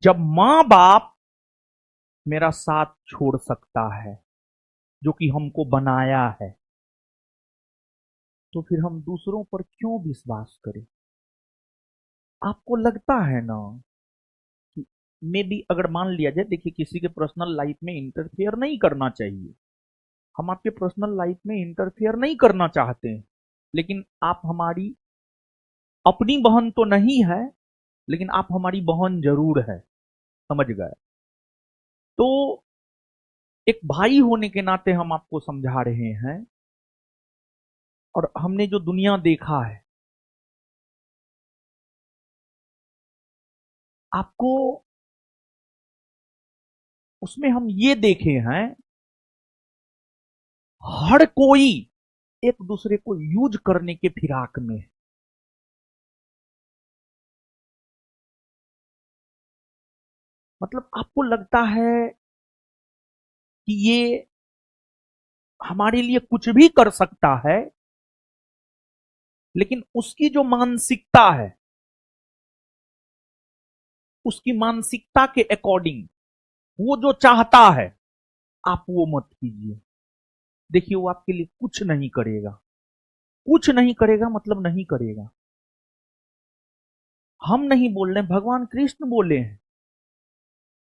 जब मां बाप मेरा साथ छोड़ सकता है, जो कि हमको बनाया है, तो फिर हम दूसरों पर क्यों विश्वास करें? आपको लगता है ना कि मे भी अगर मान लिया जाए, देखिए किसी के पर्सनल लाइफ में इंटरफेयर नहीं करना चाहिए। हम आपके पर्सनल लाइफ में इंटरफेयर नहीं करना चाहते हैं, लेकिन आप हमारी अपनी बहन तो नहीं है, लेकिन आप हमारी बहन जरूर है। समझ गए? तो एक भाई होने के नाते हम आपको समझा रहे हैं, और हमने जो दुनिया देखा है, आपको उसमें हम ये देखे हैं, हर कोई एक दूसरे को यूज करने के फिराक में है। मतलब आपको लगता है कि ये हमारे लिए कुछ भी कर सकता है, लेकिन उसकी जो मानसिकता है, उसकी मानसिकता के अकॉर्डिंग वो जो चाहता है, आप वो मत कीजिए। देखिए, वो आपके लिए कुछ नहीं करेगा। कुछ नहीं करेगा मतलब नहीं करेगा। हम नहीं बोल रहे, भगवान कृष्ण बोले हैं,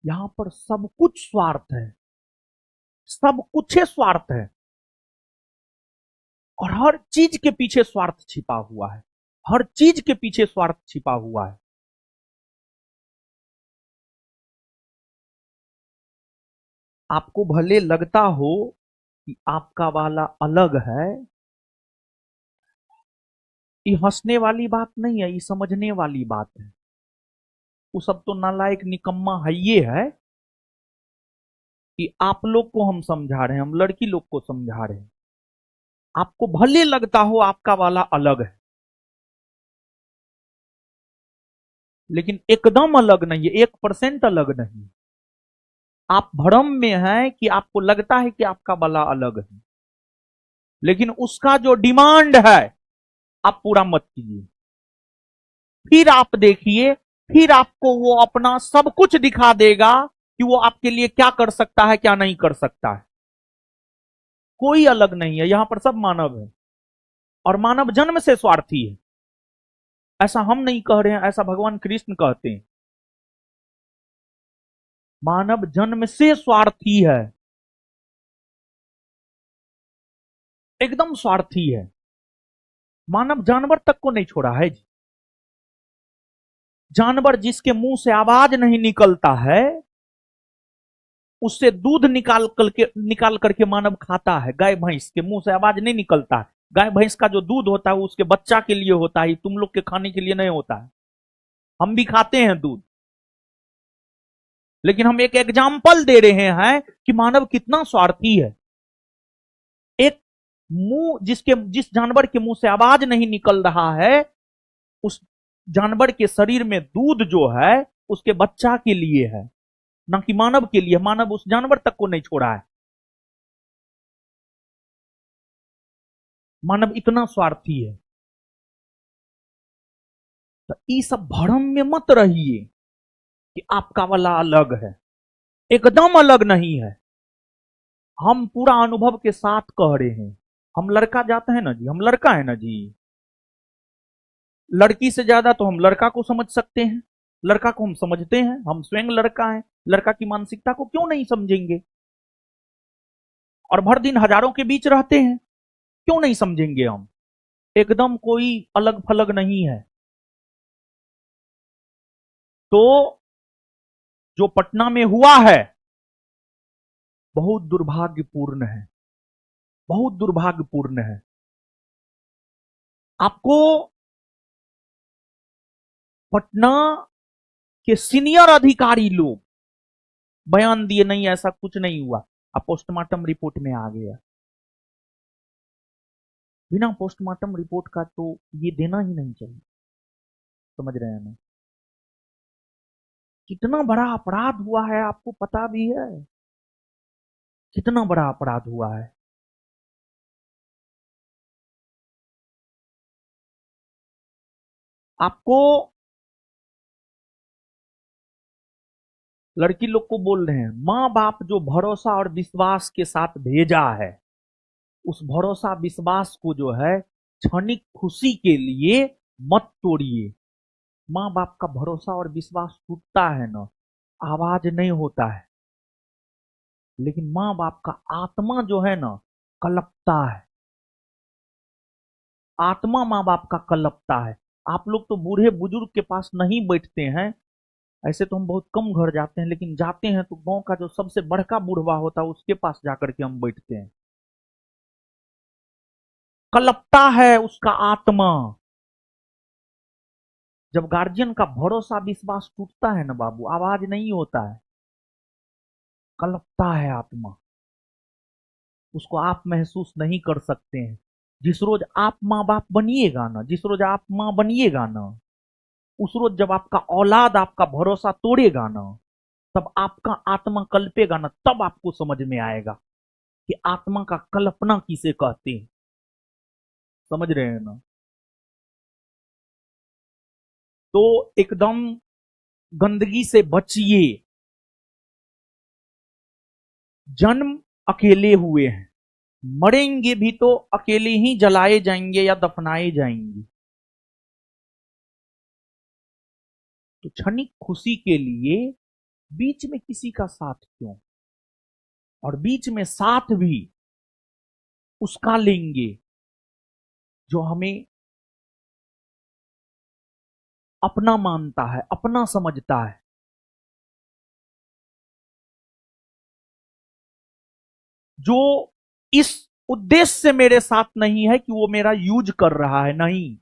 यहां पर सब कुछ स्वार्थ है। सब कुछ है स्वार्थ है, और हर चीज के पीछे स्वार्थ छिपा हुआ है। हर चीज के पीछे स्वार्थ छिपा हुआ है। आपको भले लगता हो कि आपका वाला अलग है, ये हंसने वाली बात नहीं है, ये समझने वाली बात है। वो सब तो नालायक निकम्मा है, ये है कि आप लोग को हम समझा रहे हैं, हम लड़की लोग को समझा रहे हैं। आपको भले लगता हो आपका वाला अलग है, लेकिन एकदम अलग नहीं है, 1% अलग नहीं। आप भ्रम में हैं कि आपको लगता है कि आपका वाला अलग है, लेकिन उसका जो डिमांड है, आप पूरा मत कीजिए। फिर आप देखिए, फिर आपको वो अपना सब कुछ दिखा देगा कि वो आपके लिए क्या कर सकता है, क्या नहीं कर सकता है। कोई अलग नहीं है, यहां पर सब मानव है, और मानव जन्म से स्वार्थी है। ऐसा हम नहीं कह रहे हैं, ऐसा भगवान कृष्ण कहते हैं। मानव जन्म से स्वार्थी है, एकदम स्वार्थी है। मानव जानवर तक को नहीं छोड़ा है जी। जानवर जिसके मुंह से आवाज नहीं निकलता है, उससे दूध निकाल करके मानव खाता है। गाय भैंस के मुंह से आवाज नहीं निकलता है, गाय भैंस का जो दूध होता है वो उसके बच्चा के लिए होता है, तुम लोग के खाने के लिए नहीं होता है। हम भी खाते हैं दूध, लेकिन हम एक एग्जाम्पल दे रहे हैं कि मानव कितना स्वार्थी है। एक मुंह जिस जानवर के मुंह से आवाज नहीं निकल रहा है, उस जानवर के शरीर में दूध जो है उसके बच्चा के लिए है, ना कि मानव के लिए। मानव उस जानवर तक को नहीं छोड़ा है। मानव इतना स्वार्थी है। तो ये सब भ्रम में मत रहिए कि आपका वाला अलग है। एकदम अलग नहीं है। हम पूरा अनुभव के साथ कह रहे हैं। हम लड़का जाते हैं ना जी, हम लड़का है ना जी। लड़की से ज्यादा तो हम लड़का को समझ सकते हैं। लड़का को हम समझते हैं, हम स्वयं लड़का हैं। लड़का की मानसिकता को क्यों नहीं समझेंगे? और भर दिन हजारों के बीच रहते हैं, क्यों नहीं समझेंगे हम? एकदम कोई अलग फलग नहीं है। तो जो पटना में हुआ है, बहुत दुर्भाग्यपूर्ण है। बहुत दुर्भाग्यपूर्ण है। आपको पटना के सीनियर अधिकारी लोग बयान दिए, नहीं ऐसा कुछ नहीं हुआ। अब पोस्टमार्टम रिपोर्ट में आ गया। बिना पोस्टमार्टम रिपोर्ट का तो ये देना ही नहीं चाहिए। समझ रहे हैं ना? कितना बड़ा अपराध हुआ है, आपको पता भी है? कितना बड़ा अपराध हुआ है। आपको लड़की लोग को बोल रहे हैं, माँ बाप जो भरोसा और विश्वास के साथ भेजा है, उस भरोसा विश्वास को जो है क्षणिक खुशी के लिए मत तोड़िए। माँ बाप का भरोसा और विश्वास टूटता है ना, आवाज नहीं होता है, लेकिन माँ बाप का आत्मा जो है ना कलपता है। आत्मा माँ बाप का कलपता है। आप लोग तो बूढ़े बुजुर्ग के पास नहीं बैठते हैं, ऐसे तो हम बहुत कम घर जाते हैं, लेकिन जाते हैं तो गांव का जो सबसे बड़का बुढ़वा होता है उसके पास जाकर के हम बैठते हैं। कलपता है उसका आत्मा। जब गार्जियन का भरोसा विश्वास टूटता है ना बाबू, आवाज नहीं होता है, कलपता है आत्मा। उसको आप महसूस नहीं कर सकते हैं। जिस रोज आप माँ बाप बनिएगा ना, जिस रोज आप माँ बनिएगा ना, उस रोज जब आपका औलाद आपका भरोसा तोड़ेगा ना, तब आपका आत्मा कल्पेगा ना, तब आपको समझ में आएगा कि आत्मा का कल्पना किसे कहते हैं। समझ रहे हैं ना? तो एकदम गंदगी से बचिए। जन्म अकेले हुए हैं, मरेंगे भी तो अकेले ही जलाए जाएंगे या दफनाए जाएंगे। तो क्षणिक खुशी के लिए बीच में किसी का साथ क्यों, और बीच में साथ भी उसका लेंगे जो हमें अपना मानता है, अपना समझता है। जो इस उद्देश्य से मेरे साथ नहीं है कि वो मेरा यूज कर रहा है, नहीं।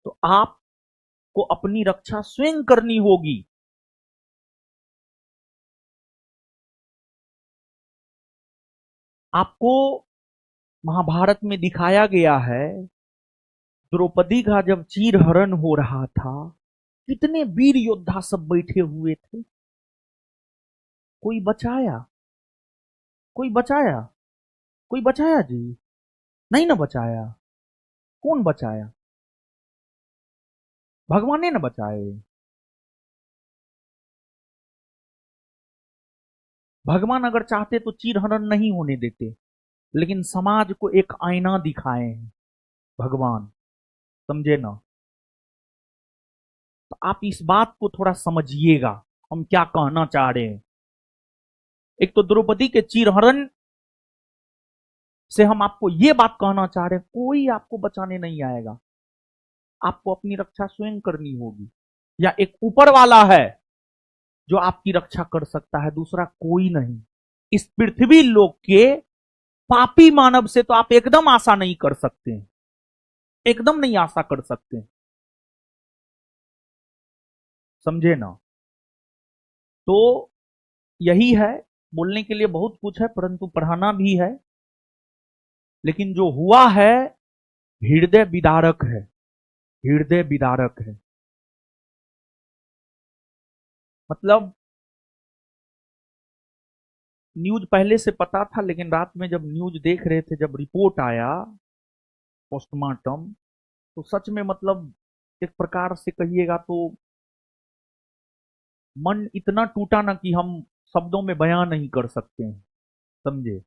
तो आपको अपनी रक्षा स्वयं करनी होगी। आपको महाभारत में दिखाया गया है, द्रौपदी का जब चीरहरण हो रहा था, कितने वीर योद्धा सब बैठे हुए थे। कोई बचाया? कोई बचाया? कोई बचाया जी? नहीं ना बचाया। कौन बचाया? भगवान ने ना बचाए। भगवान अगर चाहते तो चीरहरण नहीं होने देते, लेकिन समाज को एक आईना दिखाए हैं भगवान। समझे ना? तो आप इस बात को थोड़ा समझिएगा, हम क्या कहना चाह रहे हैं। एक तो द्रौपदी के चीरहरण से हम आपको यह बात कहना चाह रहे हैं, कोई आपको बचाने नहीं आएगा, आपको अपनी रक्षा स्वयं करनी होगी। या एक ऊपर वाला है जो आपकी रक्षा कर सकता है, दूसरा कोई नहीं। इस पृथ्वी लोक के पापी मानव से तो आप एकदम आशा नहीं कर सकते हैं, एकदम नहीं आशा कर सकते। समझे ना? तो यही है, बोलने के लिए बहुत कुछ है, परंतु पढ़ाना भी है। लेकिन जो हुआ है हृदय विदारक है, हृदय विदारक है। मतलब न्यूज पहले से पता था, लेकिन रात में जब न्यूज देख रहे थे, जब रिपोर्ट आया पोस्टमार्टम, तो सच में मतलब एक प्रकार से कहिएगा तो मन इतना टूटा ना कि हम शब्दों में बयां नहीं कर सकते हैं। समझे?